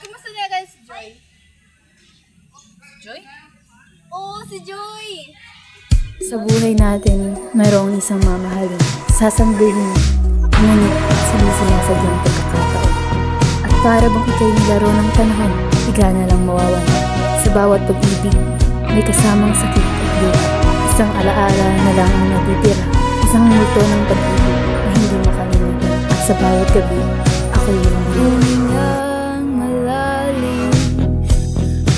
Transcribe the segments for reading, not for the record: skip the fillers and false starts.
Kumusta niya guys, Joy? Joy? Oo, si Joy! Sa buhay natin, mayroong isang mamahalin, sasambilin, ngunit sinisiyasadyang pagkakataon. At para bang ika'y nilaro ng panahon, higa na lang mawawala. Sa bawat pag-ibig, may kasamang sakit at luha. Isang alaala na lang ang natitira, isang multo ng pag-ibig na hindi makalimutan. At sa bawat gabi, ako'y humingang malalim,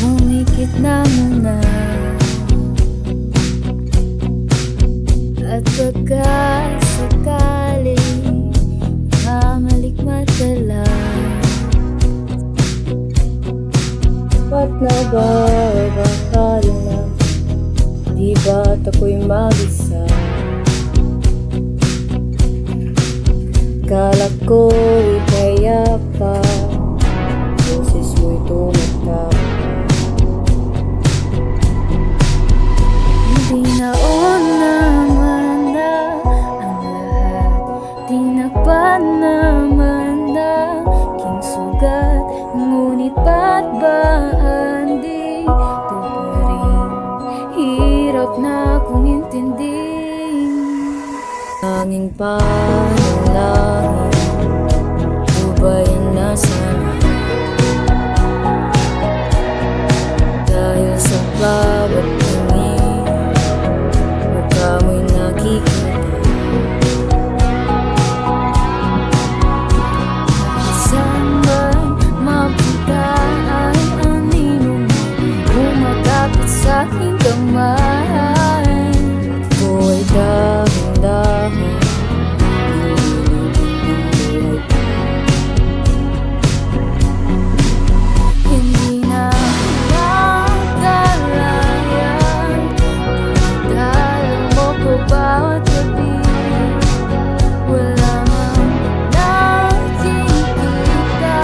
humikit na muna. At pagkasakaling mamalikmatalang, ba't na ba bakali na di ba't ako'y mag-isa? Kala ko'y kaya pa, boses mo'y tumatama. Hindi naon naman na ang lahat, tinakpan naman na king sugat. Ngunit ba't ba hindi ito pa rin? Hirap na kong intindihin. Tanging panalangin ko ba yan na sana? Dahil sa bawat tingin, mukha mo'y nakikita. Saan man mapunta ay anino mo umakapit sa aking kamay. Ako ay dahan-dahan hindi na makalayan. Dahil mo ko bawat gabi, wala mang nakikita.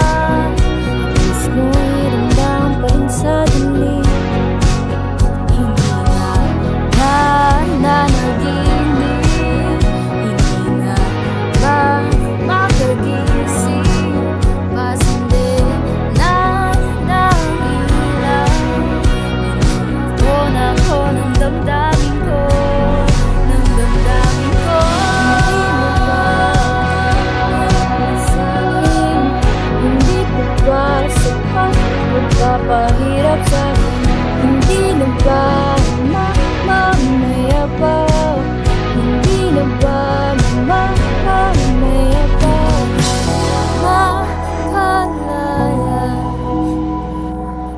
Mas mo'y ramdam pa rin sa dilim. Hindi na nananaginip, hindi na ba makagising? Pasindi na ng ilaw, ito na ko ng damdamin ko, ng damdamin ko. Hindi pa ba sapat magpapahirap sa'kin? Hindi na ba mamaya pa? Hindi na ba mamaya pa? Makalaya,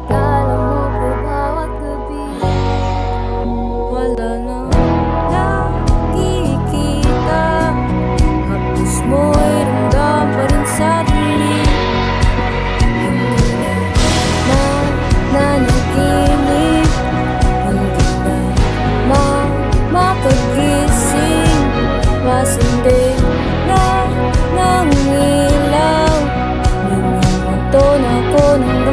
kala mo ko bawat gabi, wala nang nakikita. Hapos mo'y ramdam pa rin sa dilim. Hindi na nanaginip, hindi na makagising. Pasindi na ng ilaw, minumuto na ko ng